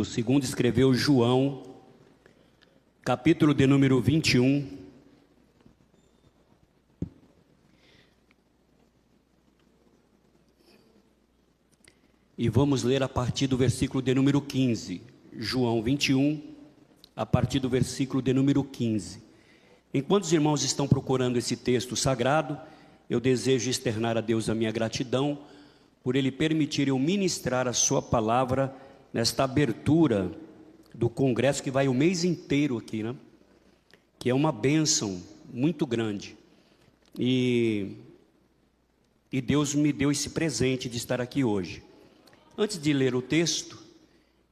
texto, segundo escreveu João, capítulo de número 21. E vamos ler a partir do versículo de número 15. João 21, a partir do versículo de número 15. Enquanto os irmãos estão procurando esse texto sagrado, eu desejo externar a Deus a minha gratidão por Ele permitir eu ministrar a sua palavra nesta abertura do congresso que vai o mês inteiro aqui, né? Que é uma bênção muito grande. E Deus me deu esse presente de estar aqui hoje. Antes de ler o texto,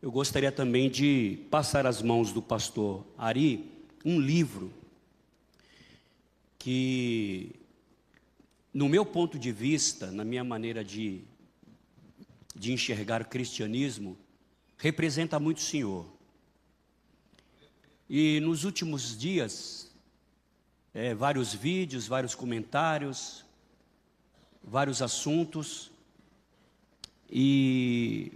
eu gostaria também de passar às mãos do pastor Ari um livro que, no meu ponto de vista, na minha maneira de enxergar o cristianismo, representa muito o Senhor. E nos últimos dias, vários vídeos, vários comentários, vários assuntos, e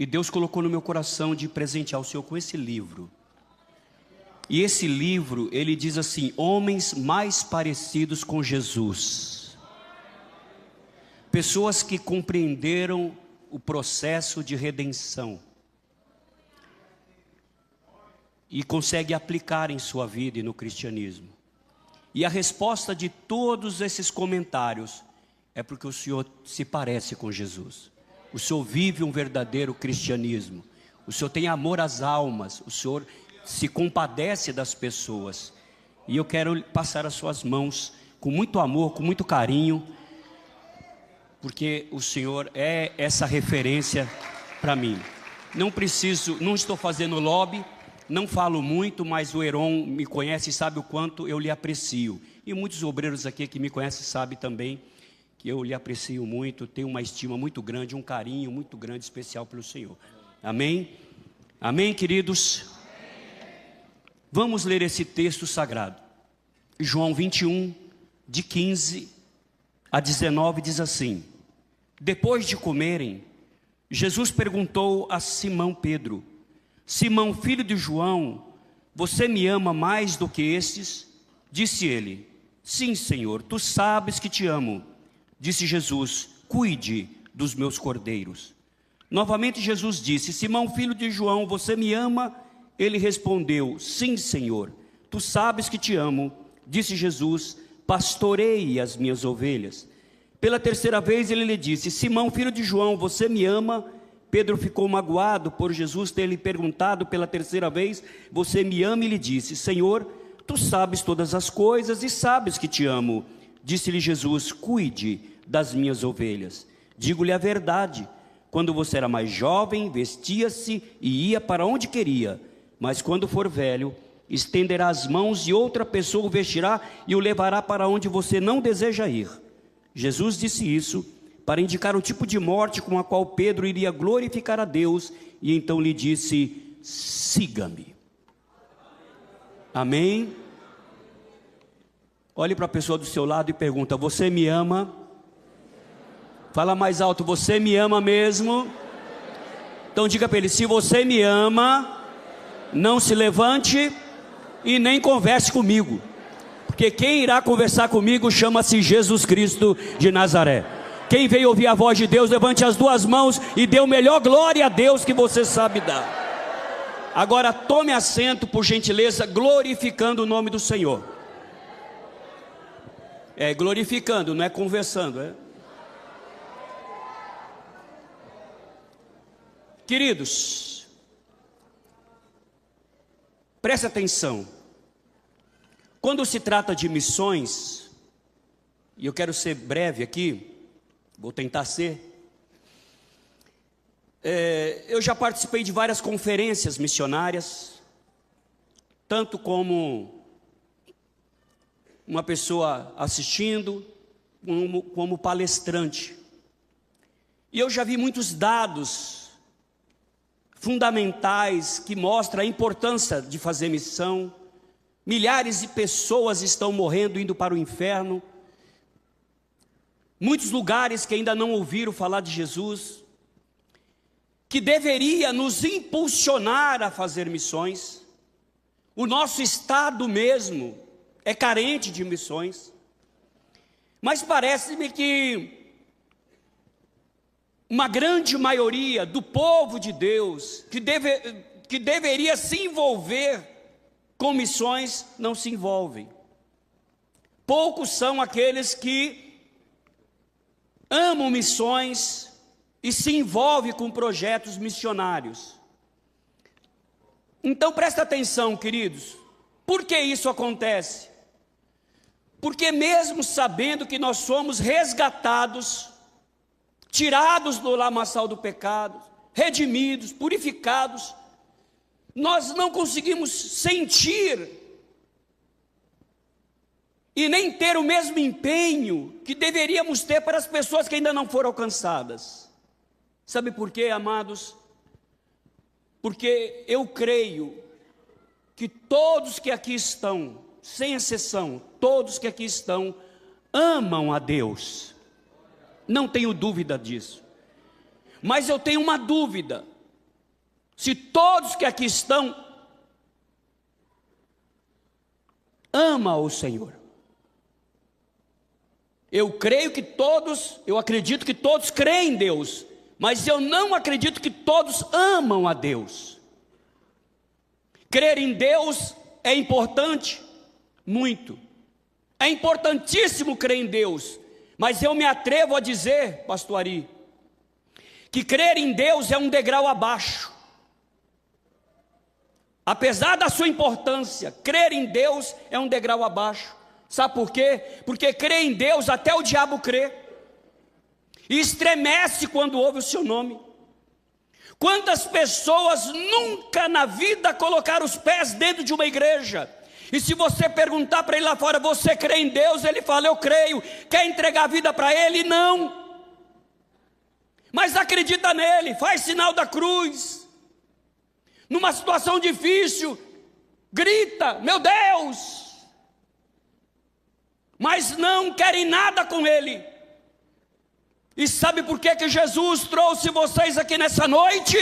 Deus colocou no meu coração de presentear o Senhor com esse livro. E esse livro, ele diz assim: homens mais parecidos com Jesus. Pessoas que compreenderam o processo de redenção e conseguem aplicar em sua vida e no cristianismo. E a resposta de todos esses comentários é porque o Senhor se parece com Jesus. O Senhor vive um verdadeiro cristianismo. O Senhor tem amor às almas. O Senhor se compadece das pessoas. E eu quero passar as suas mãos com muito amor, com muito carinho, porque o Senhor é essa referência para mim. Não estou fazendo lobby, não falo muito, mas o Heron me conhece e sabe o quanto eu lhe aprecio. E muitos obreiros aqui que me conhecem sabem também que eu lhe aprecio muito, tenho uma estima muito grande, um carinho muito grande, especial pelo Senhor. Amém? Amém, queridos? Vamos ler esse texto sagrado. João 21, de 15 a 19, diz assim: depois de comerem, Jesus perguntou a Simão Pedro: Simão, filho de João, você me ama mais do que estes? Disse ele: sim, Senhor, tu sabes que te amo. Disse Jesus: cuide dos meus cordeiros. Novamente Jesus disse: Simão, filho de João, você me ama? Ele respondeu: sim, Senhor, tu sabes que te amo. Disse Jesus: pastoreie as minhas ovelhas. Pela terceira vez ele lhe disse: Simão, filho de João, você me ama? Pedro ficou magoado por Jesus ter lhe perguntado pela terceira vez: você me ama? E lhe disse: Senhor, tu sabes todas as coisas e sabes que te amo. Disse-lhe Jesus: cuide das minhas ovelhas. Digo-lhe a verdade, quando você era mais jovem, vestia-se e ia para onde queria, mas quando for velho, estenderá as mãos e outra pessoa o vestirá e o levará para onde você não deseja ir. Jesus disse isso para indicar o tipo de morte com a qual Pedro iria glorificar a Deus, e então lhe disse: siga-me. Amém? Olhe para a pessoa do seu lado e pergunta: você me ama? Fala mais alto: você me ama mesmo? Então diga para ele: se você me ama, não se levante e nem converse comigo, porque quem irá conversar comigo chama-se Jesus Cristo de Nazaré. Quem veio ouvir a voz de Deus, levante as duas mãos e dê o melhor glória a Deus que você sabe dar. Agora tome assento, por gentileza, glorificando o nome do Senhor. É glorificando, não é conversando, é? Queridos, preste atenção. Quando se trata de missões, e eu quero ser breve aqui, vou tentar ser. Eu já participei de várias conferências missionárias, tanto como uma pessoa assistindo, como palestrante. E eu já vi muitos dados fundamentais que mostram a importância de fazer missão. Milhares de pessoas estão morrendo, indo para o inferno. Muitos lugares que ainda não ouviram falar de Jesus. que deveria nos impulsionar a fazer missões. O nosso estado mesmo é carente de missões. Mas parece-me que uma grande maioria do povo de Deus, que deveria se envolver com missões, não se envolvem. Poucos são aqueles que amam missões e se envolvem com projetos missionários. Então presta atenção, queridos. Por que isso acontece? Porque mesmo sabendo que nós somos resgatados, tirados do lamaçal do pecado, redimidos, purificados, nós não conseguimos sentir e nem ter o mesmo empenho que deveríamos ter para as pessoas que ainda não foram alcançadas. Sabe por quê, amados? Porque eu creio que todos que aqui estão, sem exceção, todos que aqui estão, amam a Deus. Não tenho dúvida disso. Mas eu tenho uma dúvida. Se todos que aqui estão amam o Senhor. Eu acredito que todos creem em Deus, mas eu não acredito que todos amam a Deus. Crer em Deus é importante, muito. É importantíssimo crer em Deus, mas eu me atrevo a dizer, pastor Ari, que crer em Deus é um degrau abaixo. Apesar da sua importância, crer em Deus é um degrau abaixo. Sabe por quê? Porque crer em Deus até o diabo crê. E estremece quando ouve o seu nome. Quantas pessoas nunca na vida colocaram os pés dentro de uma igreja? E se você perguntar para ele lá fora, você crê em Deus? Ele fala, eu creio. Quer entregar a vida para ele? Não. Mas acredita nele, faz sinal da cruz. Numa situação difícil, grita, meu Deus. Mas não querem nada com ele. E sabe por que Jesus trouxe vocês aqui nessa noite?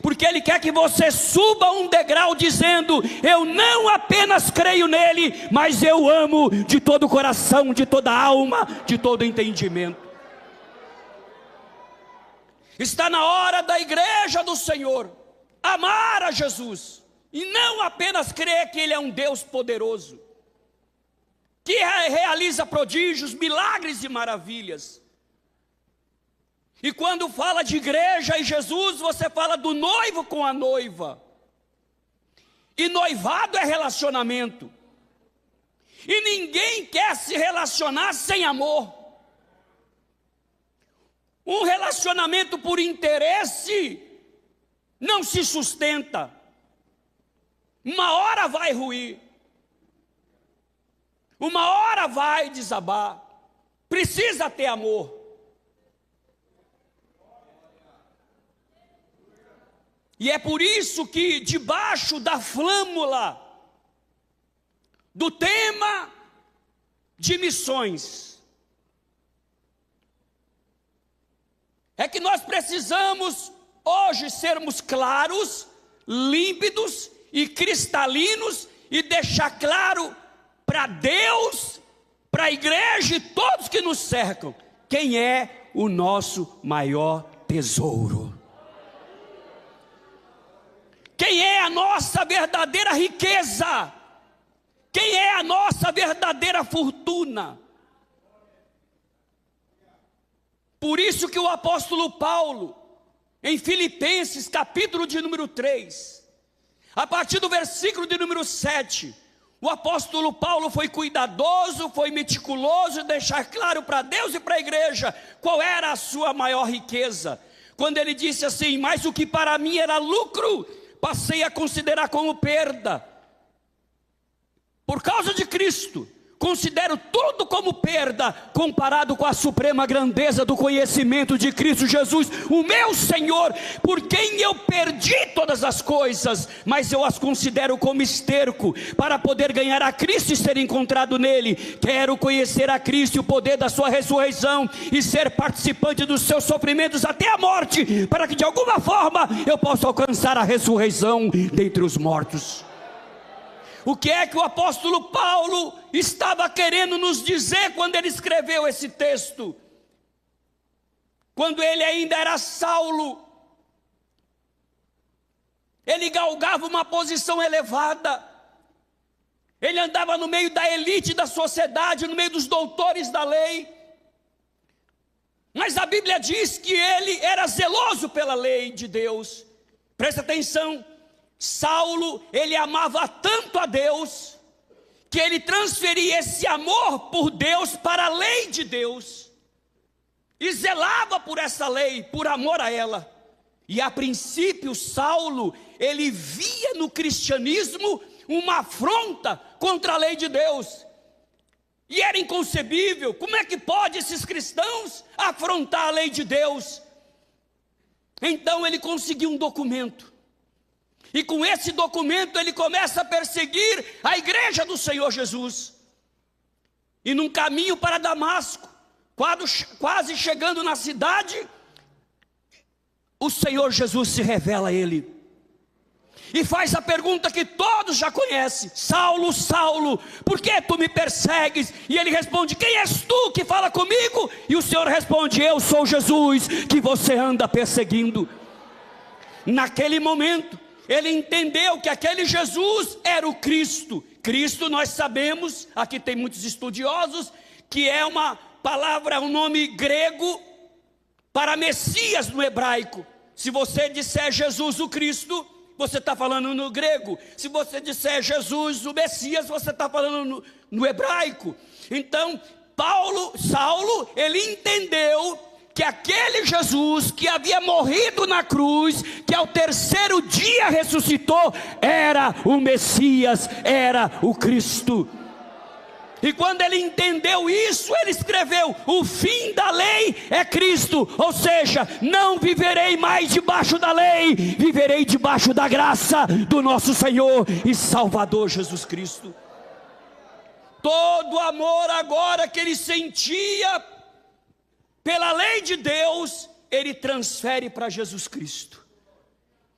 Porque Ele quer que você suba um degrau dizendo, eu não apenas creio nele, mas eu amo de todo o coração, de toda a alma, de todo o entendimento. Está na hora da igreja do Senhor amar a Jesus, e não apenas crer que Ele é um Deus poderoso, que realiza prodígios, milagres e maravilhas. E quando fala de igreja e Jesus, você fala do noivo com a noiva. E noivado é relacionamento. E ninguém quer se relacionar sem amor. Um relacionamento por interesse não se sustenta. Uma hora vai ruir. Uma hora vai desabar. Precisa ter amor. E é por isso que debaixo da flâmula do tema de missões, é que nós precisamos hoje sermos claros, límpidos e cristalinos e deixar claro para Deus, para a igreja e todos que nos cercam, quem é o nosso maior tesouro. Quem é a nossa verdadeira riqueza? Quem é a nossa verdadeira fortuna? Por isso que o apóstolo Paulo, em Filipenses, capítulo de número 3, a partir do versículo de número 7, o apóstolo Paulo foi cuidadoso, foi meticuloso em deixar claro para Deus e para a igreja qual era a sua maior riqueza. Quando ele disse assim, mas o que para mim era lucro, passei a considerar como perda, por causa de Cristo. Considero tudo como perda, comparado com a suprema grandeza do conhecimento de Cristo Jesus, o meu Senhor, por quem eu perdi todas as coisas, mas eu as considero como esterco, para poder ganhar a Cristo e ser encontrado nele. Quero conhecer a Cristo e o poder da sua ressurreição, e ser participante dos seus sofrimentos até a morte, para que de alguma forma eu possa alcançar a ressurreição dentre os mortos. O que é que o apóstolo Paulo estava querendo nos dizer quando ele escreveu esse texto? Quando ele ainda era Saulo, ele galgava uma posição elevada, ele andava no meio da elite da sociedade, no meio dos doutores da lei, mas a Bíblia diz que ele era zeloso pela lei de Deus. Presta atenção. Saulo, ele amava tanto a Deus, que ele transferia esse amor por Deus para a lei de Deus, e zelava por essa lei, por amor a ela. E a princípio Saulo, ele via no cristianismo uma afronta contra a lei de Deus, e era inconcebível. Como é que pode esses cristãos afrontar a lei de Deus? Então ele conseguiu um documento, e com esse documento ele começa a perseguir a igreja do Senhor Jesus. E num caminho para Damasco, quase chegando na cidade, o Senhor Jesus se revela a ele, e faz a pergunta que todos já conhecem: Saulo, Saulo, por que tu me persegues? E ele responde: quem és tu que fala comigo? E o Senhor responde: eu sou Jesus que você anda perseguindo. Naquele momento ele entendeu que aquele Jesus era o Cristo. Cristo, nós sabemos, aqui tem muitos estudiosos, que é uma palavra, um nome grego para Messias no hebraico. Se você disser Jesus o Cristo, você está falando no grego. Se você disser Jesus o Messias, você está falando no hebraico. Então, Saulo, ele entendeu que aquele Jesus que havia morrido na cruz, que ao terceiro dia ressuscitou, era o Messias, era o Cristo. E quando ele entendeu isso, ele escreveu: o fim da lei é Cristo, ou seja, não viverei mais debaixo da lei, viverei debaixo da graça do nosso Senhor e Salvador Jesus Cristo. Todo o amor agora que ele sentia pela lei de Deus, ele transfere para Jesus Cristo.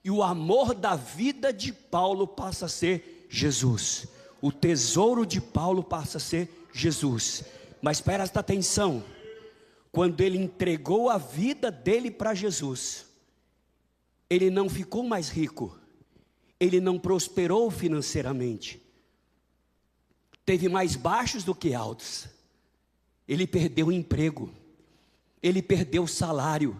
E o amor da vida de Paulo passa a ser Jesus. O tesouro de Paulo passa a ser Jesus. Mas presta atenção, quando ele entregou a vida dele para Jesus, ele não ficou mais rico, ele não prosperou financeiramente, teve mais baixos do que altos. Ele perdeu o emprego, ele perdeu o salário,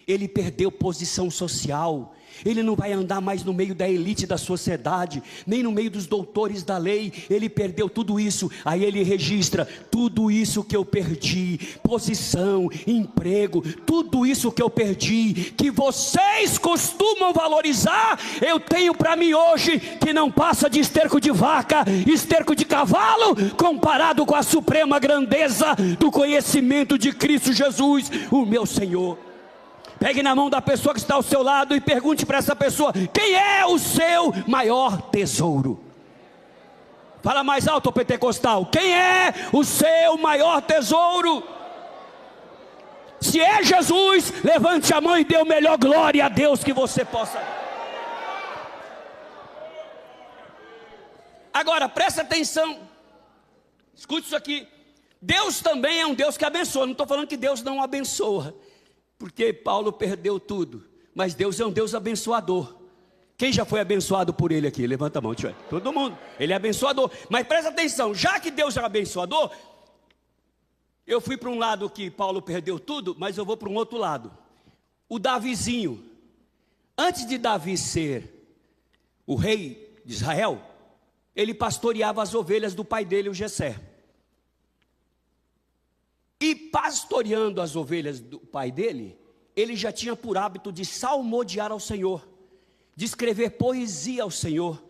ele perdeu posição social, ele não vai andar mais no meio da elite da sociedade, nem no meio dos doutores da lei. Ele perdeu tudo isso. Aí ele registra: tudo isso que eu perdi, posição, emprego, tudo isso que eu perdi, que vocês costumam valorizar, eu tenho para mim hoje, que não passa de esterco de vaca, esterco de cavalo, comparado com a suprema grandeza do conhecimento de Cristo Jesus, o meu Senhor. Pegue na mão da pessoa que está ao seu lado e pergunte para essa pessoa: quem é o seu maior tesouro? Fala mais alto, pentecostal: quem é o seu maior tesouro? Se é Jesus, levante a mão e dê o melhor glória a Deus que você possa. Agora presta atenção, escute isso aqui. Deus também é um Deus que abençoa. Não estou falando que Deus não abençoa, porque Paulo perdeu tudo, mas Deus é um Deus abençoador. Quem já foi abençoado por ele aqui? Levanta a mão, tio. Todo mundo. Ele é abençoador. Mas presta atenção, já que Deus é abençoador, eu fui para um lado que Paulo perdeu tudo, mas eu vou para um outro lado. O Davizinho, antes de Davi ser o rei de Israel, ele pastoreava as ovelhas do pai dele, o Jessé. E pastoreando as ovelhas do pai dele, ele já tinha por hábito de salmodiar ao Senhor, de escrever poesia ao Senhor,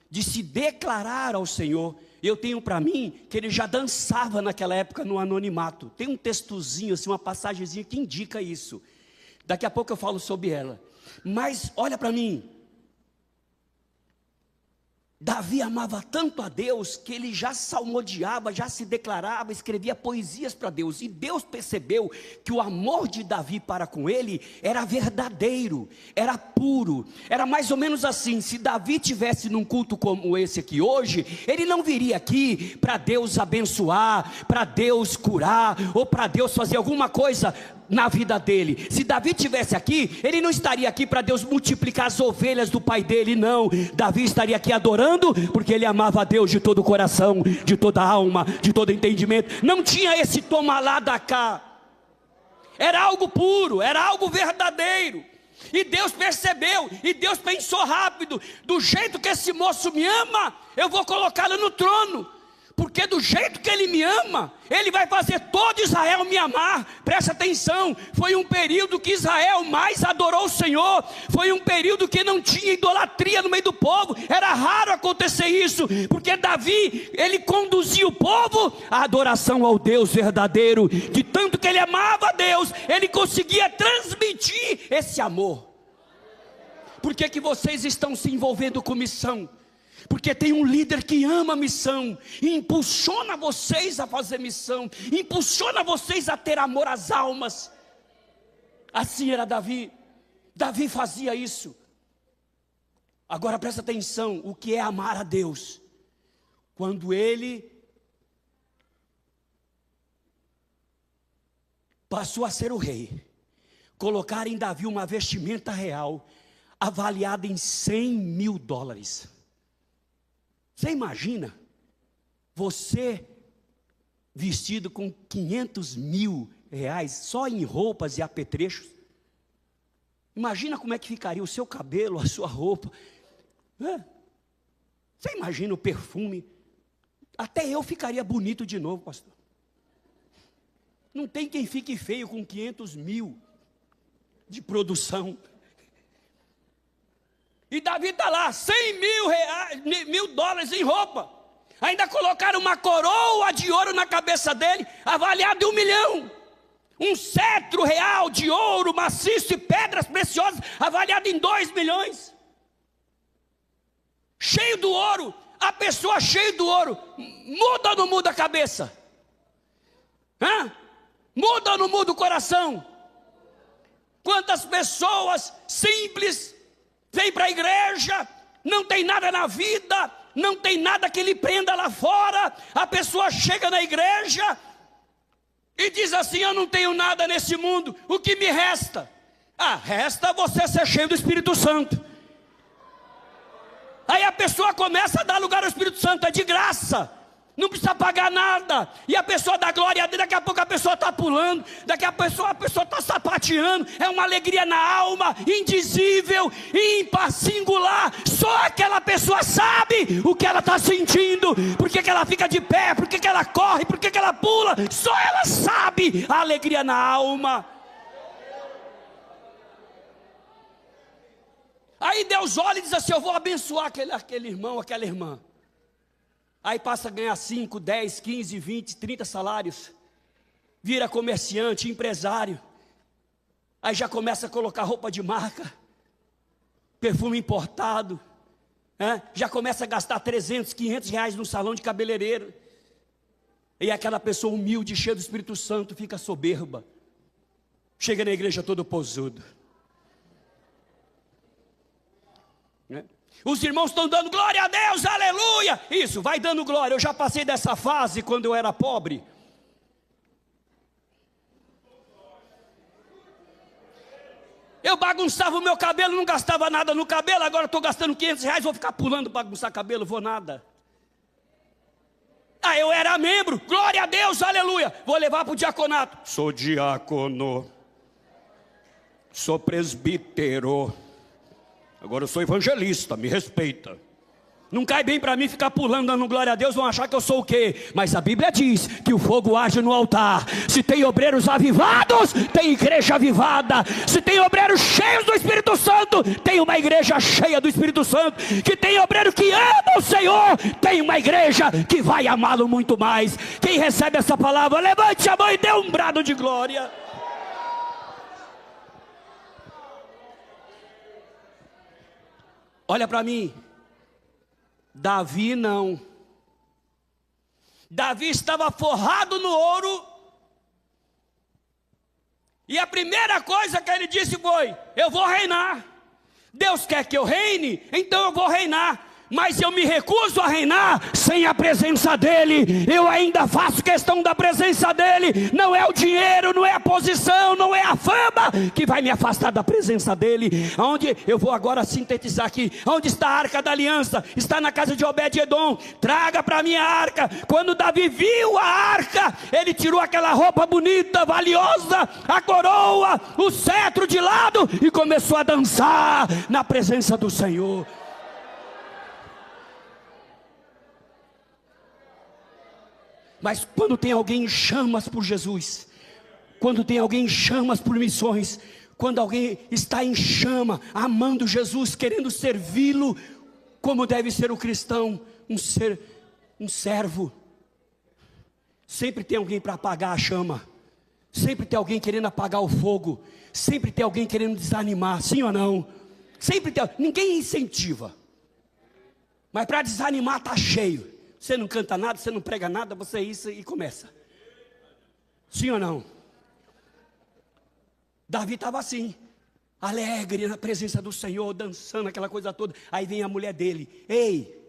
de se declarar ao Senhor. Eu tenho para mim que ele já dançava naquela época no anonimato. Tem um textozinho, assim, uma passagenzinha que indica isso. Daqui a pouco eu falo sobre ela. Mas olha para mim. Davi amava tanto a Deus que ele já salmodiava, já se declarava, escrevia poesias para Deus. E Deus percebeu que o amor de Davi para com ele era verdadeiro, era puro. Era mais ou menos assim: se Davi tivesse num culto como esse aqui hoje, ele não viria aqui para Deus abençoar, para Deus curar, ou para Deus fazer alguma coisa na vida dele. Se Davi estivesse aqui, ele não estaria aqui para Deus multiplicar as ovelhas do pai dele, não. Davi estaria aqui adorando, porque ele amava a Deus de todo o coração, de toda a alma, de todo entendimento. Não tinha esse toma lá da cá. Era algo puro, era algo verdadeiro. E Deus percebeu, e Deus pensou rápido: do jeito que esse moço me ama, eu vou colocá-lo no trono. Porque do jeito que ele me ama, ele vai fazer todo Israel me amar. Presta atenção, foi um período que Israel mais adorou o Senhor. Foi um período que não tinha idolatria no meio do povo. Era raro acontecer isso, porque Davi, ele conduzia o povo à adoração ao Deus verdadeiro. De tanto que ele amava a Deus, ele conseguia transmitir esse amor. Por que que vocês estão se envolvendo com missão? Porque tem um líder que ama a missão, e impulsiona vocês a fazer missão, impulsiona vocês a ter amor às almas. Assim era Davi. Davi fazia isso. Agora presta atenção, o que é amar a Deus? Quando ele passou a ser o rei, colocaram em Davi uma vestimenta real, avaliada em $100.000. Você imagina, você vestido com R$500.000, só em roupas e apetrechos? Imagina como é que ficaria o seu cabelo, a sua roupa. Você imagina o perfume? Até eu ficaria bonito de novo, pastor. Não tem quem fique feio com 500.000 de produção. E Davi está lá, $100.000 em roupa. Ainda colocaram uma coroa de ouro na cabeça dele, avaliada em $1 milhão. Um cetro real de ouro maciço e pedras preciosas, avaliado em $2 milhões. Cheio do ouro, a pessoa cheia do ouro, muda ou não muda a cabeça? Muda ou não muda o coração? Quantas pessoas simples vem para a igreja, não tem nada na vida, não tem nada que lhe prenda lá fora. A pessoa chega na igreja e diz assim: eu não tenho nada nesse mundo, o que me resta? Resta você ser cheio do Espírito Santo. Aí a pessoa começa a dar lugar ao Espírito Santo, é de graça, não precisa pagar nada. E a pessoa dá glória a Deus, daqui a pouco a pessoa está pulando, daqui a pessoa está sapateando. É uma alegria na alma, indizível, ímpar, singular. Só aquela pessoa sabe o que ela está sentindo. Por que ela fica de pé, por que ela corre, por que ela pula. Só ela sabe a alegria na alma. Aí Deus olha e diz assim: eu vou abençoar aquele irmão, aquela irmã. Aí passa a ganhar 5, 10, 15, 20, 30 salários. Vira comerciante, empresário. Aí já começa a colocar roupa de marca, perfume importado. Já começa a gastar 300, 500 reais no salão de cabeleireiro. E aquela pessoa humilde, cheia do Espírito Santo, fica soberba. Chega na igreja todo posudo. Os irmãos estão dando glória a Deus, aleluia. Isso, vai dando glória. Eu já passei dessa fase quando eu era pobre. Eu bagunçava o meu cabelo, não gastava nada no cabelo. Agora estou gastando 500 reais, vou ficar pulando para bagunçar cabelo, vou nada. Eu era membro, glória a Deus, aleluia. Vou levar para o diaconato. Sou diácono, sou presbítero. Agora eu sou evangelista, me respeita. Não cai bem para mim ficar pulando, dando glória a Deus, vão achar que eu sou o quê? Mas a Bíblia diz que o fogo age no altar. Se tem obreiros avivados, tem igreja avivada. Se tem obreiros cheios do Espírito Santo, tem uma igreja cheia do Espírito Santo. Que tem obreiro que ama o Senhor, tem uma igreja que vai amá-lo muito mais. Quem recebe essa palavra, levante a mão e dê um brado de glória. Olha para mim. Davi não. Davi estava forrado no ouro. E a primeira coisa que ele disse foi: eu vou reinar. Deus quer que eu reine, então eu vou reinar. Mas eu me recuso a reinar sem a presença dEle. Eu ainda faço questão da presença dEle. Não é o dinheiro, não é a posição, não é a fama que vai me afastar da presença dEle. Onde eu vou agora sintetizar aqui. Onde está a arca da aliança? Está na casa de Obed-Edom. Traga para mim a arca. Quando Davi viu a arca, ele tirou aquela roupa bonita, valiosa, a coroa, o cetro de lado e começou a dançar na presença do Senhor. Mas quando tem alguém em chamas por Jesus, quando tem alguém em chamas por missões, quando alguém está em chama, amando Jesus, querendo servi-lo, como deve ser o cristão, um servo, sempre tem alguém para apagar a chama, sempre tem alguém querendo apagar o fogo, sempre tem alguém querendo desanimar, sim ou não? Sempre tem, ninguém incentiva, mas para desanimar está cheio. Você não canta nada, você não prega nada, você é isso e começa. Sim ou não? Davi estava assim, alegre na presença do Senhor, dançando aquela coisa toda. Aí vem a mulher dele: ei,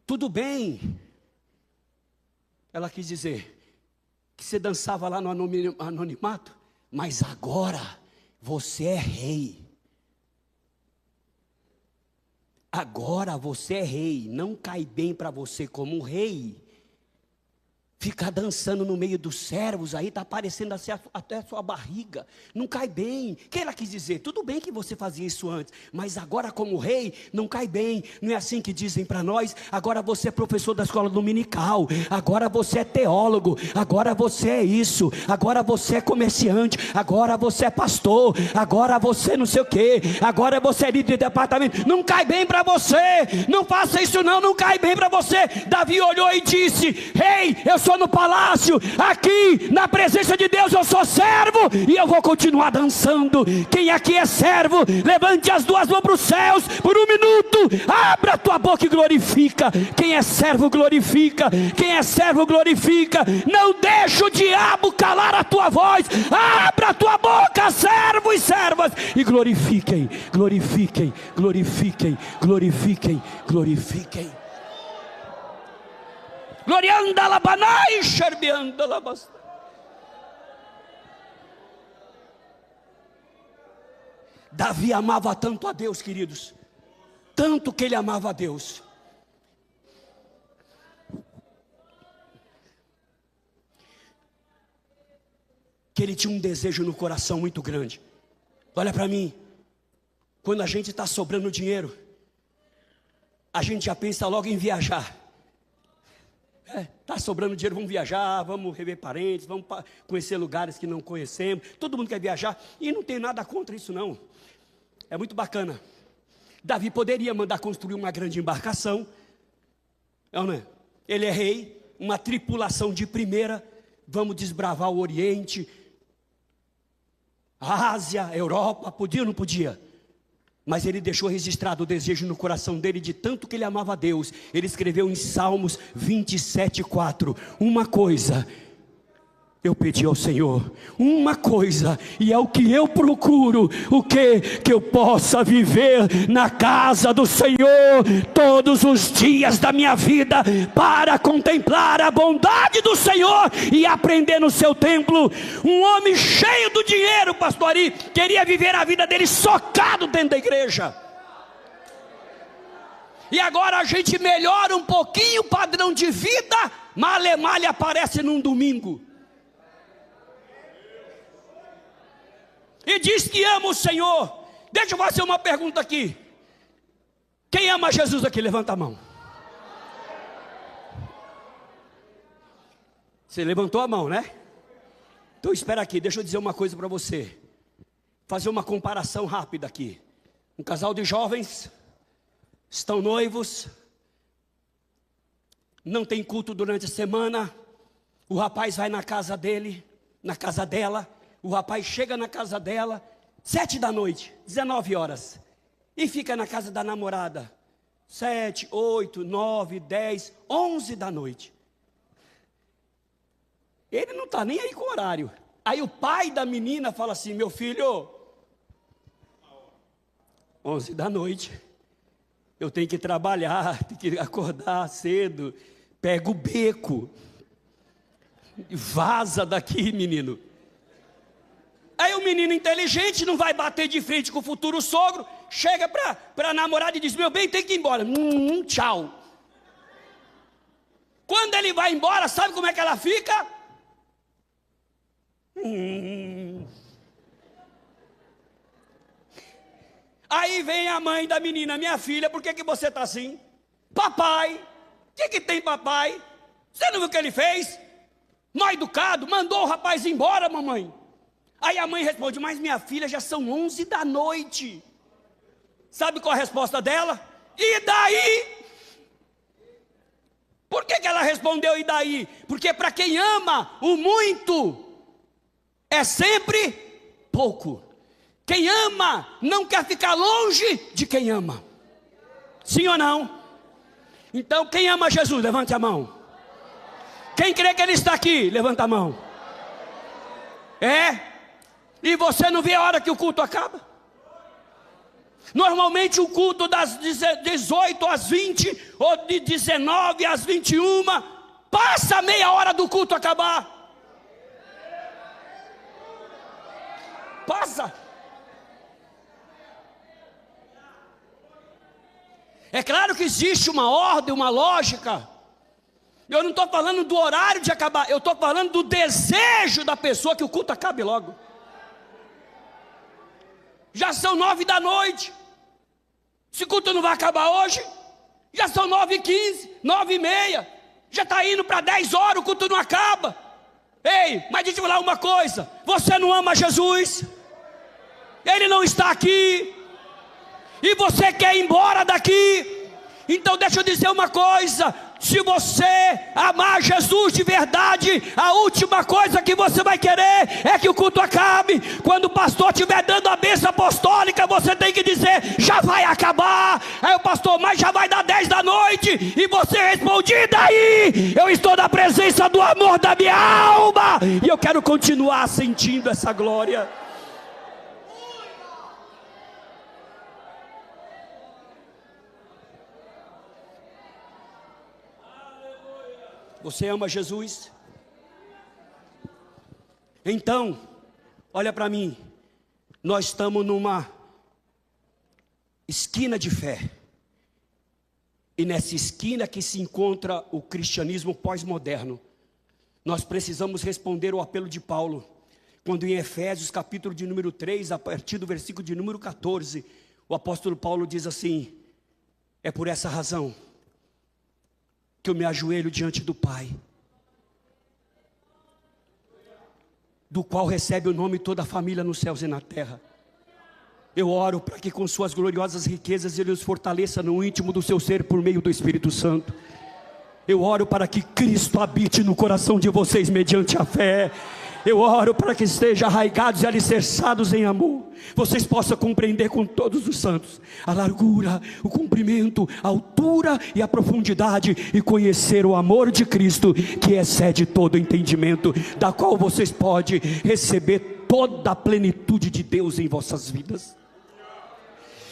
tudo bem? Ela quis dizer que você dançava lá no anonimato, mas agora você é rei. Agora você é rei, não cai bem para você como um rei ficar dançando no meio dos servos, aí está aparecendo assim até a sua barriga, não cai bem. O que ela quis dizer? Tudo bem que você fazia isso antes, mas agora como rei, não cai bem. Não é assim que dizem para nós? Agora você é professor da escola dominical, agora você é teólogo, agora você é isso, agora você é comerciante, agora você é pastor, agora você não sei o que, agora você é líder de departamento. Não cai bem para você, não faça isso não cai bem para você. Davi olhou e disse: rei, eu sou no palácio, aqui na presença de Deus eu sou servo e eu vou continuar dançando. Quem aqui é servo, levante as duas mãos para os céus por um minuto, abra a tua boca e glorifica. Quem é servo glorifica, quem é servo glorifica. Não deixa o diabo calar a tua voz, abra a tua boca, servo e servas, e glorifiquem, glorifiquem, glorifiquem, glorifiquem, glorifiquem. Glorianda la banai, xerbeanda la basta. Davi amava tanto a Deus, queridos, tanto que ele amava a Deus, que ele tinha um desejo no coração muito grande. Olha para mim, quando a gente está sobrando dinheiro, a gente já pensa logo em viajar. Está sobrando dinheiro, vamos viajar, vamos rever parentes, vamos conhecer lugares que não conhecemos. Todo mundo quer viajar e não tem nada contra isso não. É muito bacana. Davi poderia mandar construir uma grande embarcação, não é? Ele é rei, uma tripulação de primeira, vamos desbravar o Oriente, a Ásia, a Europa. Podia ou não podia? Mas ele deixou registrado o desejo no coração dele, de tanto que ele amava a Deus. Ele escreveu em Salmos 27:4: uma coisa eu pedi ao Senhor, uma coisa, e é o que eu procuro, o que eu possa viver na casa do Senhor todos os dias da minha vida, para contemplar a bondade do Senhor e aprender no seu templo. Um homem cheio do dinheiro, pastor Ari, queria viver a vida dele socado dentro da igreja. E agora a gente melhora um pouquinho o padrão de vida, male aparece num domingo e diz que ama o Senhor, Deixa eu fazer uma pergunta aqui. Quem ama Jesus aqui? Levanta a mão. Você levantou a mão, né? Então espera aqui, deixa eu dizer uma coisa para você. Fazer uma comparação rápida aqui. Um casal de jovens estão noivos, não tem culto durante a semana. O rapaz vai na casa dele, na casa dela. O rapaz chega na casa dela 7 da noite, 19 horas, e fica na casa da namorada 7, 8, 9, 10, 11 da noite. Ele não está nem aí com o horário. Aí o pai da menina fala assim: meu filho, 11 da noite, eu tenho que trabalhar, tenho que acordar cedo, pega o beco, vaza daqui, menino. Aí o menino inteligente não vai bater de frente com o futuro sogro, chega para a namorada e diz: meu bem, tem que ir embora. Tchau. Quando ele vai embora, sabe como é que ela fica? Aí vem a mãe da menina: minha filha, por que você está assim? Papai, o que tem papai? Você não viu o que ele fez? Mal educado, mandou o rapaz embora, mamãe. Aí a mãe responde: mas minha filha, já são 11 da noite. Sabe qual a resposta dela? E daí? Por que ela respondeu e daí? Porque para quem ama, o muito é sempre pouco. Quem ama não quer ficar longe de quem ama. Sim ou não? Então quem ama Jesus, levante a mão. Quem crê que Ele está aqui, levanta a mão. É? E você não vê a hora que o culto acaba? Normalmente o culto das 18 às 20, ou de 19 às 21, passa meia hora do culto acabar. Passa. É claro que existe uma ordem, uma lógica. Eu não estou falando do horário de acabar, eu estou falando do desejo da pessoa que o culto acabe logo. Já são 9 da noite. Esse culto não vai acabar hoje. Já são 9h15, 9h30. Já está indo para 10 horas, o culto não acaba. Ei, mas deixa eu falar uma coisa. Você não ama Jesus. Ele não está aqui. E você quer ir embora daqui. Então deixa eu dizer uma coisa. Se você amar Jesus de verdade, a última coisa que você vai querer é que o culto acabe. Quando o pastor estiver dando a bênção apostólica, você tem que dizer: já vai acabar. Aí o pastor: mas já vai dar 10 da noite. E você responde: e daí? Eu estou na presença do amor da minha alma, e eu quero continuar sentindo essa glória. Você ama Jesus? Então, olha para mim. Nós estamos numa esquina de fé. E nessa esquina que se encontra o cristianismo pós-moderno. Nós precisamos responder ao apelo de Paulo. Quando em Efésios capítulo de número 3, a partir do versículo de número 14, o apóstolo Paulo diz assim: é por essa razão que eu me ajoelho diante do Pai, do qual recebe o nome toda a família nos céus e na terra. Eu oro para que com suas gloriosas riquezas Ele os fortaleça no íntimo do seu ser por meio do Espírito Santo. Eu oro para que Cristo habite no coração de vocês mediante a fé. Eu oro para que estejam arraigados e alicerçados em amor. Vocês possam compreender com todos os santos a largura, o comprimento, a altura e a profundidade, e conhecer o amor de Cristo, que excede todo entendimento, da qual vocês podem receber toda a plenitude de Deus em vossas vidas.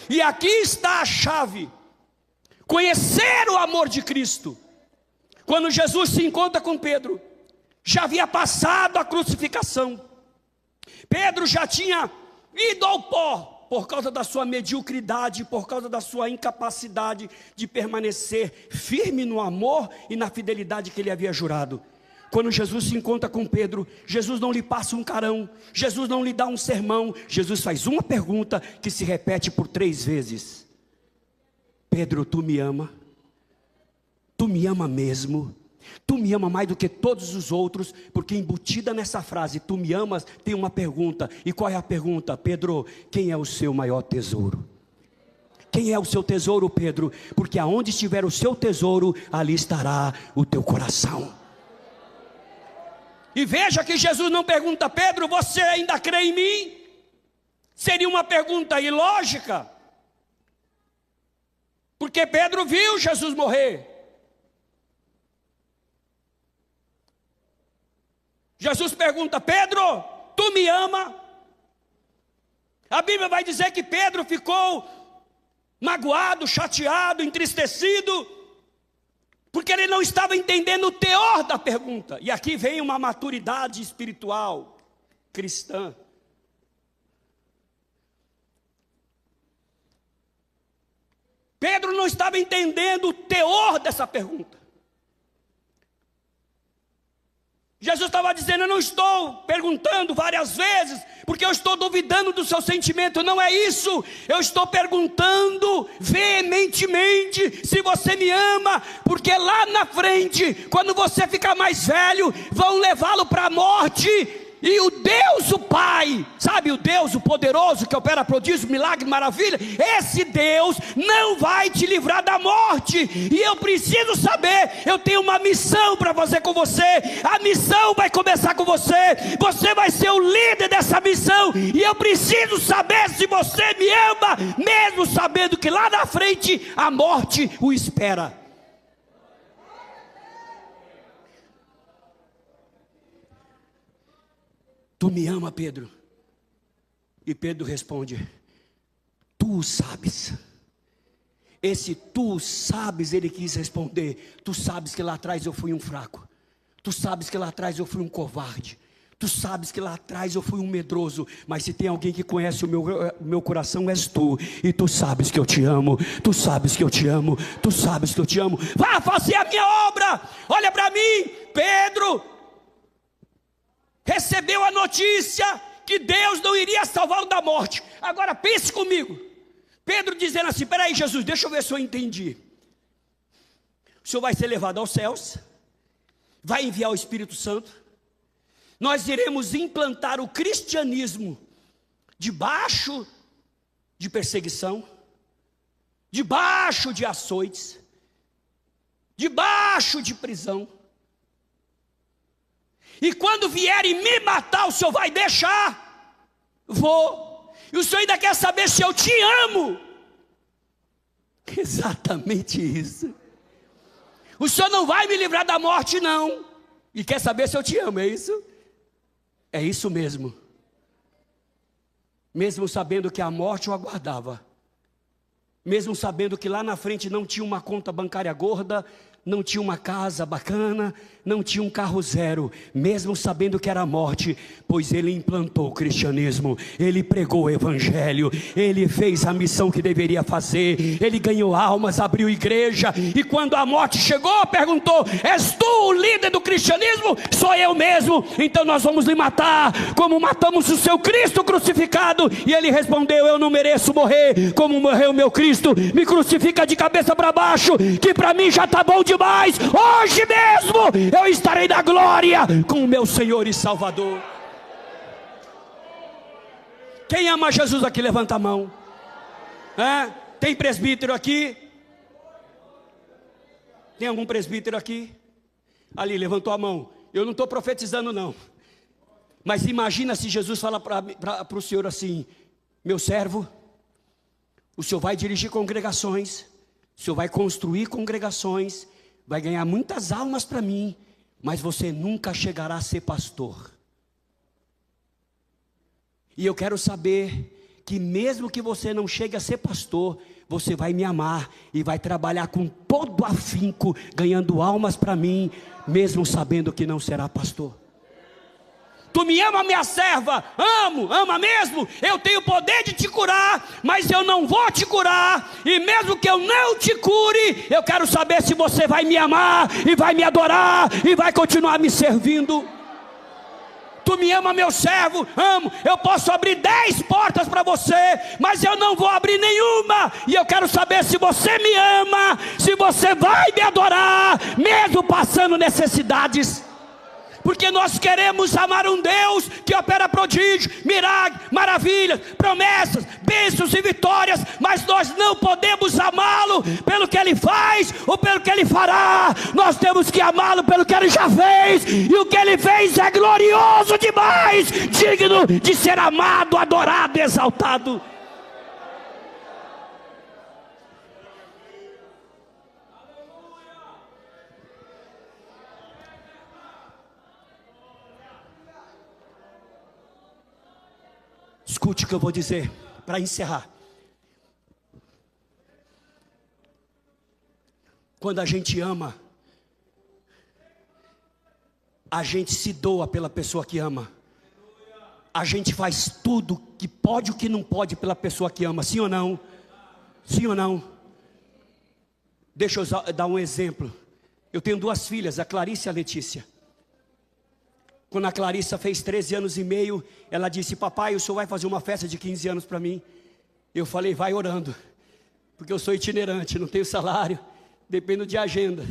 E aqui está a chave: conhecer o amor de Cristo. Quando Jesus se encontra com Pedro, já havia passado a crucificação. Pedro já tinha ido ao pó por causa da sua mediocridade, por causa da sua incapacidade de permanecer firme no amor e na fidelidade que ele havia jurado. Quando Jesus se encontra com Pedro, Jesus não lhe passa um carão, Jesus não lhe dá um sermão, Jesus faz uma pergunta que se repete por 3 vezes: Pedro, tu me ama? Tu me ama mesmo? Tu me ama mais do que todos os outros? Porque embutida nessa frase, tu me amas, tem uma pergunta. E qual é a pergunta? Pedro, quem é o seu maior tesouro? Quem é o seu tesouro, Pedro? Porque aonde estiver o seu tesouro, ali estará o teu coração. E veja que Jesus não pergunta: Pedro, você ainda crê em mim? Seria uma pergunta ilógica, porque Pedro viu Jesus morrer. Jesus pergunta: Pedro, tu me ama? A Bíblia vai dizer que Pedro ficou magoado, chateado, entristecido, porque ele não estava entendendo o teor da pergunta. E aqui vem uma maturidade espiritual cristã. Pedro não estava entendendo o teor dessa pergunta. Jesus estava dizendo: eu não estou perguntando várias vezes, porque eu estou duvidando do seu sentimento. Não é isso. Eu estou perguntando veementemente se você me ama, porque lá na frente, quando você ficar mais velho, vão levá-lo para a morte. E o Deus, o Pai, sabe, o Deus, o poderoso, que opera prodígio, milagre, maravilha, esse Deus não vai te livrar da morte. E eu preciso saber, eu tenho uma missão para fazer com você. A missão vai começar com você. Você vai ser o líder dessa missão. E eu preciso saber se você me ama, mesmo sabendo que lá na frente a morte o espera. Tu me ama, Pedro? E Pedro responde: tu sabes. Esse tu sabes, ele quis responder: tu sabes que lá atrás eu fui um fraco. Tu sabes que lá atrás eu fui um covarde. Tu sabes que lá atrás eu fui um medroso. Mas se tem alguém que conhece o meu coração, és tu. E tu sabes que eu te amo. Tu sabes que eu te amo. Tu sabes que eu te amo. Vá fazer a minha obra. Olha para mim, Pedro recebeu a notícia que Deus não iria salvá-lo da morte. Agora pense comigo, Pedro dizendo assim: peraí, Jesus, deixa eu ver se eu entendi. O Senhor vai ser levado aos céus, vai enviar o Espírito Santo, nós iremos implantar o cristianismo debaixo de perseguição, debaixo de açoites, debaixo de prisão. E quando vierem me matar, o Senhor vai deixar? Vou. E o Senhor ainda quer saber se eu te amo? Exatamente isso. O Senhor não vai me livrar da morte, não. E quer saber se eu te amo, é isso? É isso mesmo. Mesmo sabendo que a morte o aguardava, mesmo sabendo que lá na frente não tinha uma conta bancária gorda, não tinha uma casa bacana, não tinha um carro zero, mesmo sabendo que era a morte, pois ele implantou o cristianismo, ele pregou o evangelho, ele fez a missão que deveria fazer, ele ganhou almas, abriu igreja, e quando a morte chegou, perguntou: és tu o líder do cristianismo? Sou eu mesmo. Então nós vamos lhe matar, como matamos o seu Cristo crucificado. E ele respondeu: eu não mereço morrer como morreu meu Cristo, me crucifica de cabeça para baixo, que para mim já está bom demais. Hoje mesmo eu estarei na glória com o meu Senhor e Salvador. Quem ama Jesus aqui, levanta a mão. Tem presbítero aqui? Tem algum presbítero aqui? Ali, levantou a mão. Eu não estou profetizando não, mas imagina se Jesus fala para o Senhor assim: meu servo, o Senhor vai dirigir congregações, o Senhor vai construir congregações, vai ganhar muitas almas para mim, mas você nunca chegará a ser pastor. E eu quero saber que mesmo que você não chegue a ser pastor, você vai me amar e vai trabalhar com todo afinco, ganhando almas para mim, mesmo sabendo que não será pastor. Tu me ama, minha serva? Amo, ama mesmo? Eu tenho poder de te curar, mas eu não vou te curar. E mesmo que eu não te cure, eu quero saber se você vai me amar, e vai me adorar, e vai continuar me servindo. Tu me ama, meu servo? Amo. Eu posso abrir 10 portas para você, mas eu não vou abrir nenhuma. E eu quero saber se você me ama, se você vai me adorar, mesmo passando necessidades. Porque nós queremos amar um Deus que opera prodígio, milagre, maravilhas, promessas, bênçãos e vitórias. Mas nós não podemos amá-lo pelo que Ele faz ou pelo que Ele fará. Nós temos que amá-lo pelo que Ele já fez. E o que Ele fez é glorioso demais, digno de ser amado, adorado, exaltado. Escute o que eu vou dizer para encerrar. Quando a gente ama, a gente se doa pela pessoa que ama. A gente faz tudo que pode e o que não pode pela pessoa que ama. Sim ou não? Sim ou não? Deixa eu dar um exemplo. Eu tenho 2 filhas, a Clarice e a Letícia. Quando a Clarissa fez 13 anos e meio, ela disse: papai, o senhor vai fazer uma festa de 15 anos para mim? Eu falei: vai orando, porque eu sou itinerante, não tenho salário, dependo de agenda.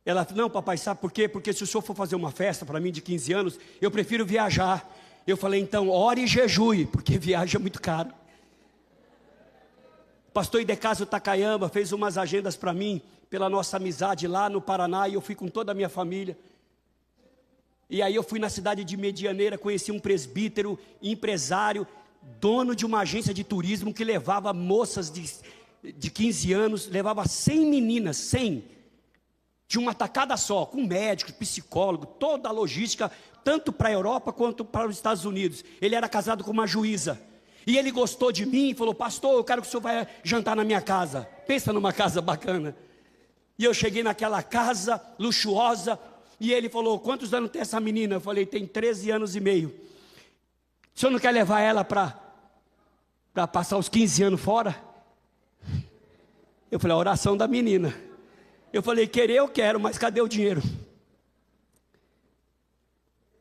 Ela falou: não, papai, sabe por quê? Porque se o senhor for fazer uma festa para mim de 15 anos, eu prefiro viajar. Eu falei: então ore e jejue, porque viagem é muito caro. O pastor Idecaso Takayama fez umas agendas para mim, pela nossa amizade lá no Paraná, e eu fui com toda a minha família. E aí eu fui na cidade de Medianeira, conheci um presbítero, empresário, dono de uma agência de turismo que levava moças de 15 anos, levava 100 meninas, 100, de uma tacada só, com médico, psicólogo, toda a logística, tanto para a Europa quanto para os Estados Unidos. Ele era casado com uma juíza, e ele gostou de mim e falou: pastor, eu quero que o senhor vá jantar na minha casa. Pensa numa casa bacana. E eu cheguei naquela casa luxuosa, e ele falou: quantos anos tem essa menina? Eu falei: tem 13 anos e meio. O senhor não quer levar ela para passar os 15 anos fora? Eu falei: a oração da menina. Eu falei: querer eu quero, mas cadê o dinheiro?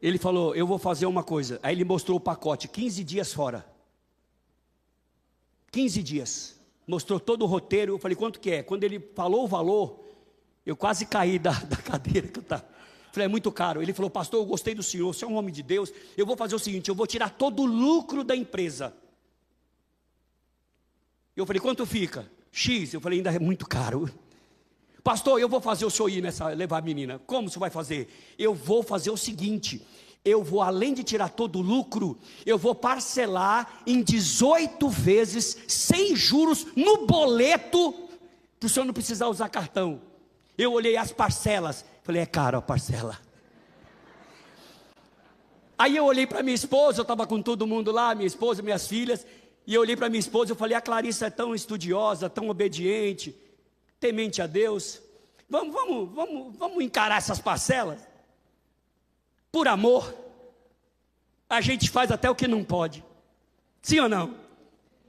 Ele falou: eu vou fazer uma coisa. Aí ele mostrou o pacote, 15 dias fora. 15 dias. Mostrou todo o roteiro. Eu falei: quanto que é? Quando ele falou o valor, eu quase caí da cadeira que eu estava. Falei: é muito caro. Ele falou: pastor, eu gostei do senhor, você é um homem de Deus, eu vou fazer o seguinte, eu vou tirar todo o lucro da empresa. Eu falei: quanto fica? X. Eu falei: ainda é muito caro. Pastor, eu vou fazer o senhor ir levar a menina. Como você vai fazer? Eu vou fazer o seguinte, eu vou, além de tirar todo o lucro, eu vou parcelar em 18 vezes, sem juros, no boleto, para o senhor não precisar usar cartão. Eu olhei as parcelas, falei: é caro a parcela. Aí eu olhei para minha esposa, eu estava com todo mundo lá, minha esposa, minhas filhas, e eu olhei para minha esposa, eu falei: a Clarissa é tão estudiosa, tão obediente, temente a Deus, vamos encarar essas parcelas, por amor, a gente faz até o que não pode, sim ou não?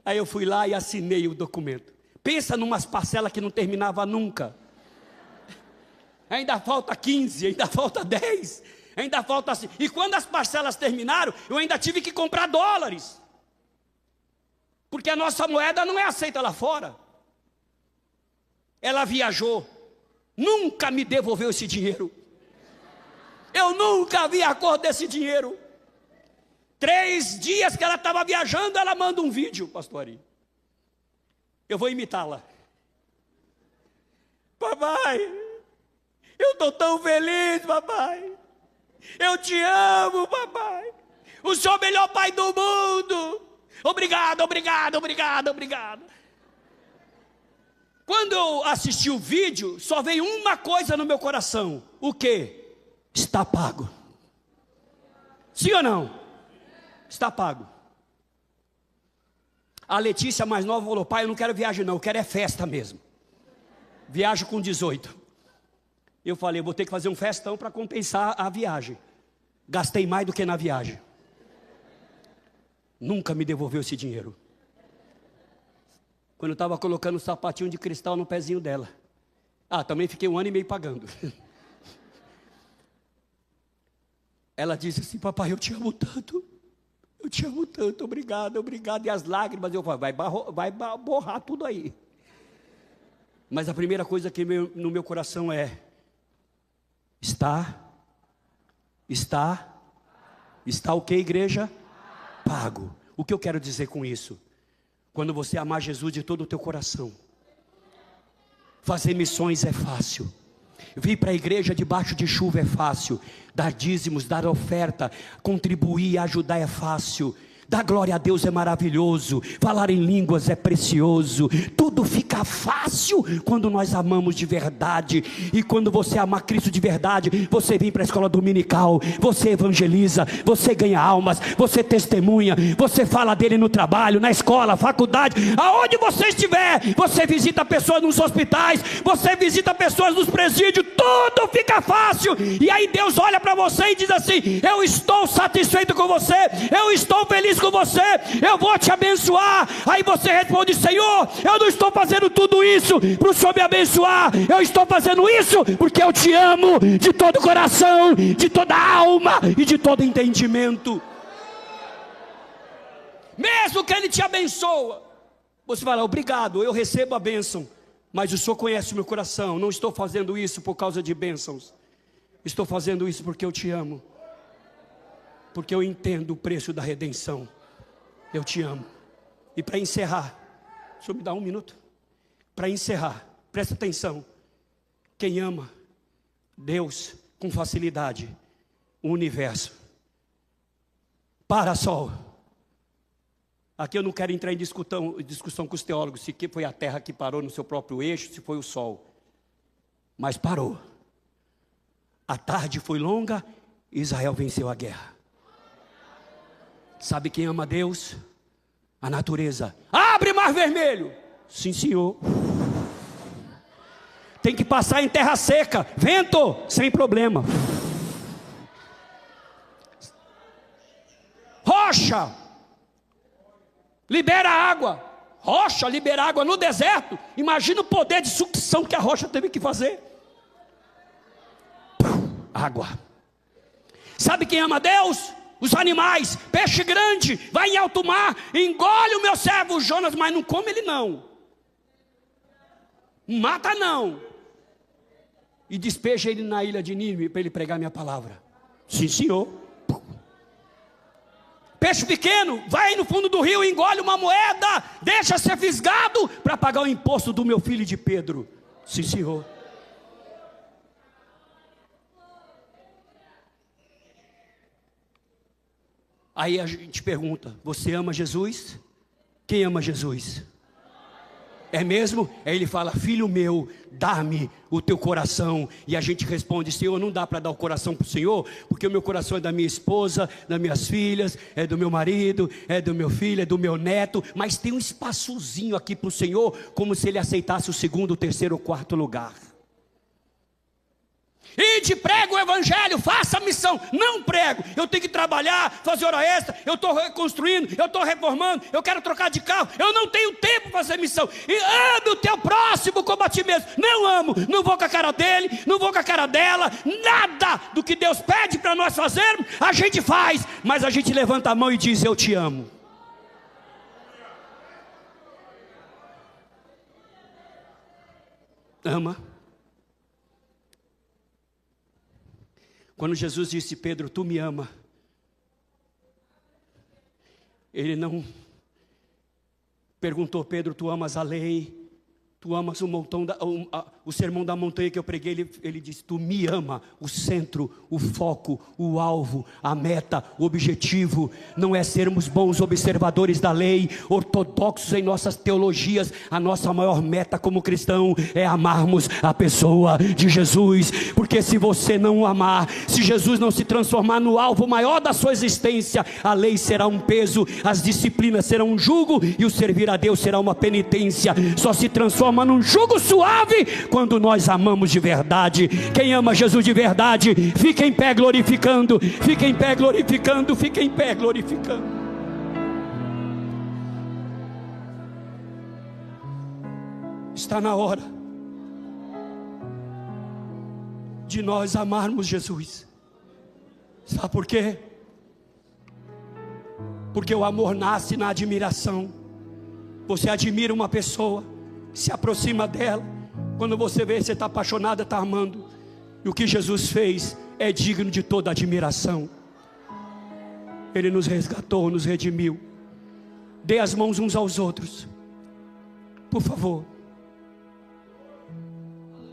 Aí eu fui lá e assinei o documento. Pensa numas parcelas que não terminava nunca. Ainda falta 15, ainda falta 10, ainda falta assim. E quando as parcelas terminaram, eu ainda tive que comprar dólares, porque a nossa moeda não é aceita lá fora. Ela viajou, nunca me devolveu esse dinheiro. Eu nunca vi a cor desse dinheiro. 3 dias que ela estava viajando, ela manda um vídeo, pastor Ari. Eu vou imitá-la. Papai, eu estou tão feliz, papai. Eu te amo, papai. O senhor é o melhor pai do mundo. Obrigado, obrigado, obrigado, obrigado. Quando eu assisti o vídeo, só veio uma coisa no meu coração. O quê? Está pago. Sim ou não? Está pago. A Letícia, mais nova, falou: pai, eu não quero viagem não, eu quero é festa mesmo. Viajo com 18. Eu falei: eu vou ter que fazer um festão para compensar a viagem. Gastei mais do que na viagem. Nunca me devolveu esse dinheiro. Quando eu estava colocando um sapatinho de cristal no pezinho dela. Também fiquei 1 ano e meio pagando. Ela disse assim: papai, eu te amo tanto. Eu te amo tanto, obrigado, obrigado. E as lágrimas, eu falo, vai borrar tudo aí. Mas a primeira coisa que no meu coração é: está o que, igreja? Pago. O que eu quero dizer com isso? Quando você amar Jesus de todo o teu coração, fazer missões é fácil. Vir para a igreja debaixo de chuva é fácil. Dar dízimos, dar oferta, contribuir, ajudar é fácil. Dar glória a Deus é maravilhoso. Falar em línguas é precioso. Tudo fica fácil quando nós amamos de verdade. E quando você amar Cristo de verdade, você vem para a escola dominical, você evangeliza, você ganha almas, você testemunha, você fala dele no trabalho, na escola, faculdade, aonde você estiver. Você visita pessoas nos hospitais, você visita pessoas nos presídios. Tudo fica fácil. E aí Deus olha para você e diz assim: eu estou satisfeito com você, eu estou feliz com você, eu vou te abençoar. Aí você responde: Senhor, eu não estou fazendo tudo isso para o Senhor me abençoar, eu estou fazendo isso porque eu te amo de todo o coração, de toda a alma e de todo entendimento. Mesmo que Ele te abençoa, você fala: obrigado, eu recebo a bênção, mas o Senhor conhece o meu coração. Não estou fazendo isso por causa de bênçãos, estou fazendo isso porque eu te amo, porque eu entendo o preço da redenção. Eu te amo. E para encerrar, o senhor me dá 1 minuto? Para encerrar, presta atenção. Quem ama Deus com facilidade, o universo para sol. Aqui eu não quero entrar em discussão com os teólogos, se foi a terra que parou no seu próprio eixo, se foi o sol. Mas parou. A tarde foi longa, Israel venceu a guerra. Sabe quem ama Deus? A natureza. Abre mar vermelho. Sim, senhor. Tem que passar em terra seca. Vento, sem problema. Rocha, libera água. Rocha, libera água no deserto. Imagina o poder de sucção que a rocha teve que fazer. Água. Sabe quem ama Deus? Os animais. Peixe grande vai em alto mar, engole o meu servo Jonas, mas não come ele não, mata não, e despeja ele na ilha de Nínive para ele pregar minha palavra. Sim, senhor. Peixe pequeno vai no fundo do rio, engole uma moeda, deixa ser fisgado para pagar o imposto do meu filho de Pedro. Sim, senhor. Aí a gente pergunta: você ama Jesus? Quem ama Jesus? É mesmo? Aí ele fala: filho meu, dá-me o teu coração. E a gente responde: Senhor, não dá para dar o coração para o Senhor, porque o meu coração é da minha esposa, das minhas filhas, é do meu marido, é do meu filho, é do meu neto. Mas tem um espaçozinho aqui para o Senhor, como se Ele aceitasse o 2º, 3º ou 4º lugar. Ide, prega o evangelho, faça a missão. Não prego, eu tenho que trabalhar, fazer hora extra, eu estou reconstruindo, eu estou reformando, eu quero trocar de carro, eu não tenho tempo para fazer missão. E ame o teu próximo como a ti mesmo. Não amo, não vou com a cara dele, não vou com a cara dela. Nada do que Deus pede para nós fazermos, a gente faz, mas a gente levanta a mão e diz: eu te amo. Ama. Quando Jesus disse: Pedro, tu me ama, Ele não perguntou: Pedro, tu amas a lei? Tu amas o sermão da montanha que eu preguei? Ele disse: tu me ama. O centro, o foco, o alvo, a meta, o objetivo não é sermos bons observadores da lei, ortodoxos em nossas teologias. A nossa maior meta como cristão é amarmos a pessoa de Jesus. Porque se você não o amar, se Jesus não se transformar no alvo maior da sua existência, a lei será um peso, as disciplinas serão um jugo e o servir a Deus será uma penitência. Só se transforma transforma num jugo suave quando nós amamos de verdade. Quem ama Jesus de verdade, fica em pé glorificando, fica em pé glorificando, fica em pé glorificando. Está na hora de nós amarmos Jesus. Sabe por quê? Porque o amor nasce na admiração. Você admira uma pessoa, se aproxima dela. Quando você vê, você está apaixonado, está amando. E o que Jesus fez é digno de toda admiração. Ele nos resgatou, nos redimiu. Dê as mãos uns aos outros, por favor.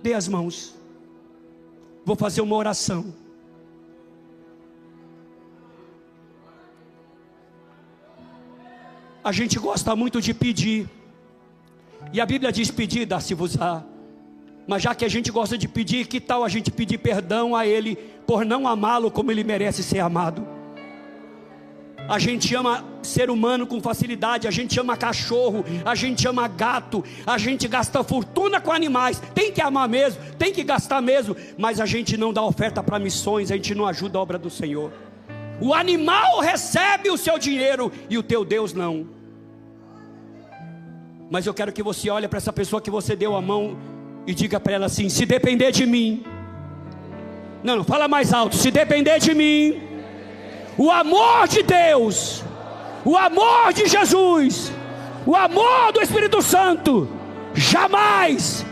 Dê as mãos. Vou fazer uma oração. A gente gosta muito de pedir, e a Bíblia diz: pedir, dá-se-vos-á. Mas já que a gente gosta de pedir, que tal a gente pedir perdão a Ele por não amá-lo como Ele merece ser amado? A gente ama ser humano com facilidade, a gente ama cachorro, a gente ama gato, a gente gasta fortuna com animais. Tem que amar mesmo, tem que gastar mesmo, mas a gente não dá oferta para missões, a gente não ajuda a obra do Senhor. O animal recebe o seu dinheiro e o teu Deus não. Mas eu quero que você olhe para essa pessoa que você deu a mão e diga para ela assim: se depender de mim. Não, fala mais alto: se depender de mim, o amor de Deus, o amor de Jesus, o amor do Espírito Santo jamais,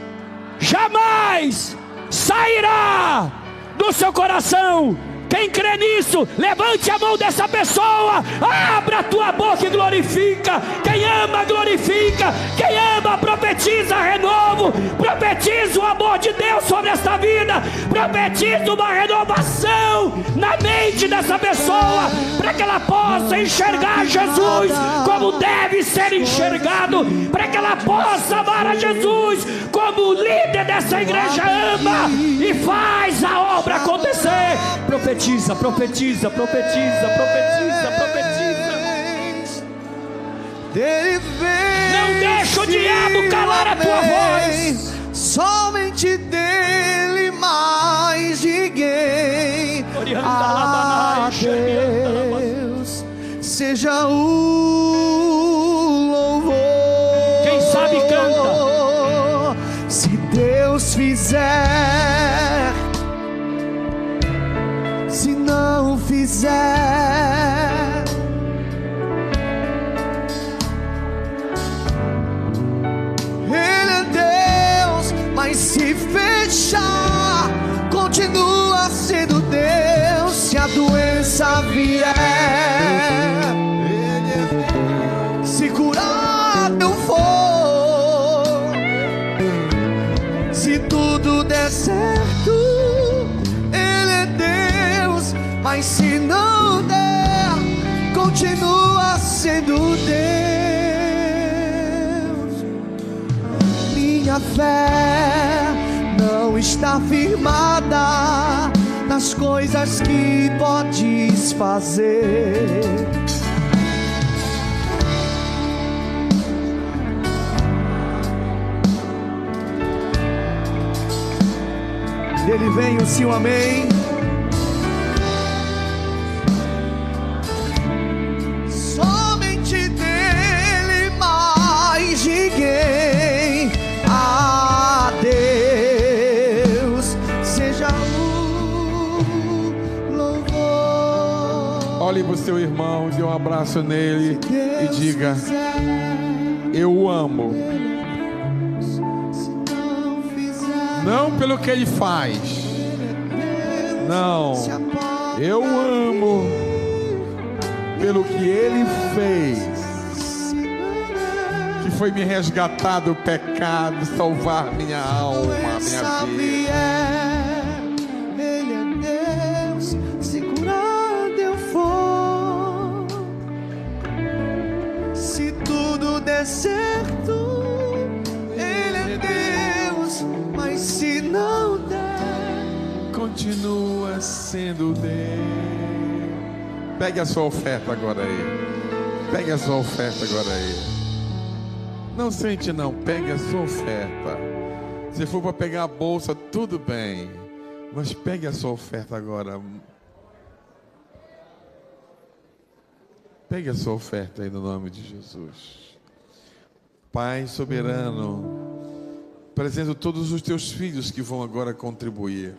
jamais sairá do seu coração. Quem crê nisso, levante a mão dessa pessoa, abra a tua boca e glorifica. Quem ama, glorifica. Quem ama, profetiza renovo, profetiza o amor de Deus sobre esta vida, profetiza uma renovação na mente dessa pessoa, para que ela possa enxergar Jesus como deve ser enxergado, para que ela possa amar a Jesus como o líder dessa igreja ama e faz a obra acontecer. Profetiza, profetiza, profetiza, profetiza, profetiza. Não deixa o diabo calar a tua voz. Somente dele, mais ninguém. A Deus seja o louvor. Quem sabe canta. Se Deus fizer, se não fizer, Ele é Deus, mas se fechar, continua sendo Deus. Se a doença vier, Ele é Deus. Se curar não for, se tudo der certo, mas se não der, continua sendo Deus. Minha fé não está firmada nas coisas que podes fazer. Dele vem o sim, o amém. Ninguém. A Deus seja o louvor. Olhe para o seu irmão, dê um abraço nele e diga: eu o amo. Não pelo que ele faz, não, eu amo pelo que ele fez, que foi me resgatar do pecado, salvar minha alma, minha vida. Ele é Deus, se curado eu for, se tudo der certo, Ele é Deus, mas se não der, continua sendo Deus. Pegue a sua oferta agora aí. Pegue a sua oferta agora aí. Não sente não, pegue a sua oferta. Se for para pegar a bolsa, tudo bem. Mas pegue a sua oferta agora. Pegue a sua oferta aí no nome de Jesus. Pai soberano, apresento todos os teus filhos que vão agora contribuir.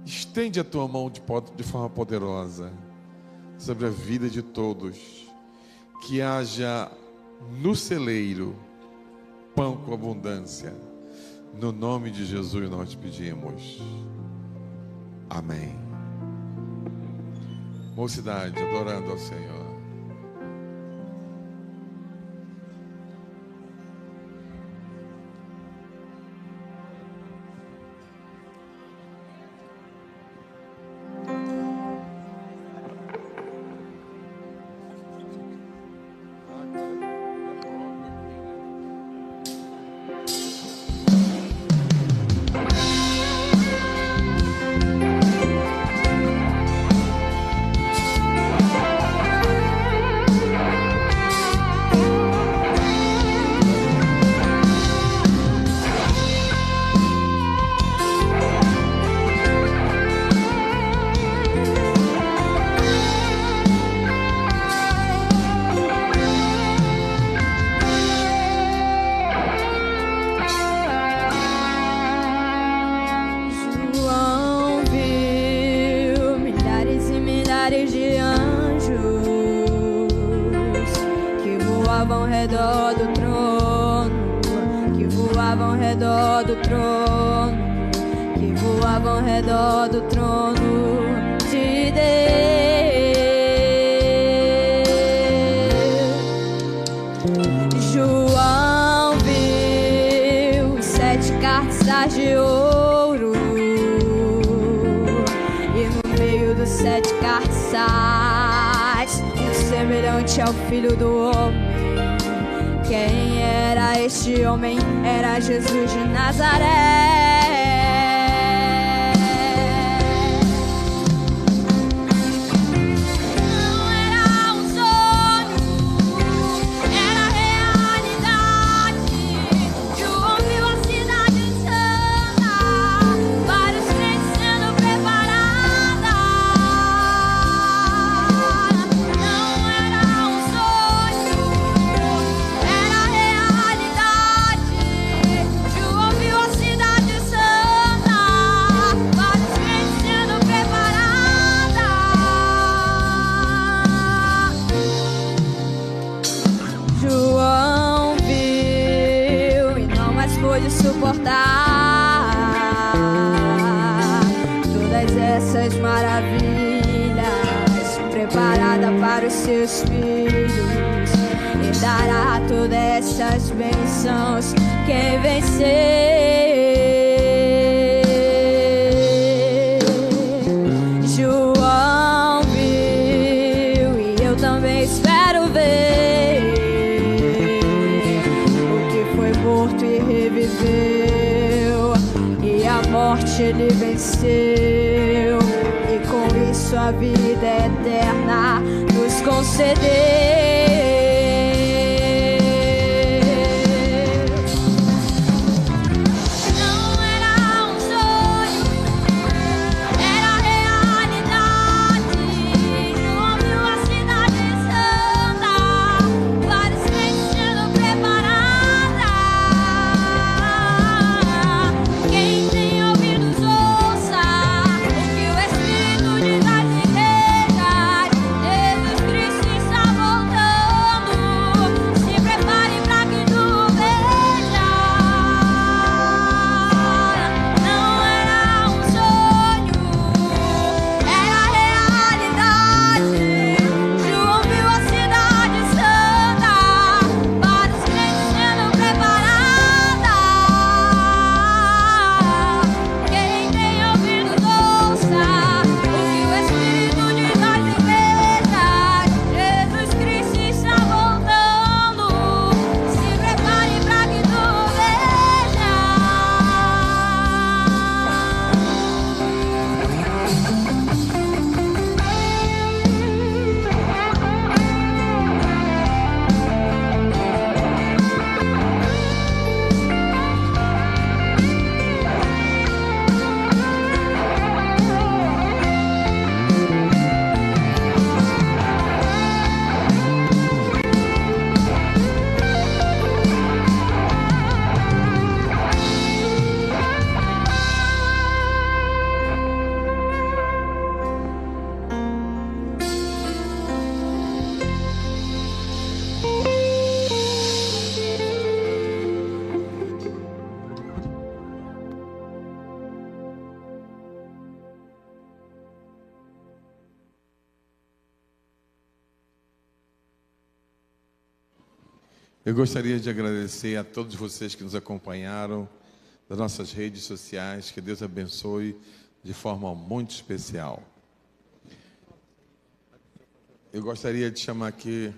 Estende a tua mão de forma poderosa sobre a vida de todos. Que haja no celeiro pão com abundância. No nome de Jesus nós pedimos. Amém. Mocidade, adorando ao Senhor. Ao Filho do Homem. Quem era este homem? Era Jesus de Nazaré. Não era um sonho, era realidade. João viu a cidade santa, vários crentes sendo preparados. Não era João viu a cidade santa, vários crentes sendo preparados. João viu e não mais pôde suportar todas essas maravilhas, preparada para os seus filhos. Dará todas essas bênçãos quem vencer. João viu e eu também espero ver o que foi morto e reviveu, e a morte ele venceu, e com isso a vida eterna nos concedeu. Voltando. Eu gostaria de agradecer a todos vocês que nos acompanharam das nossas redes sociais. Que Deus abençoe de forma muito especial. Eu gostaria de chamar aqui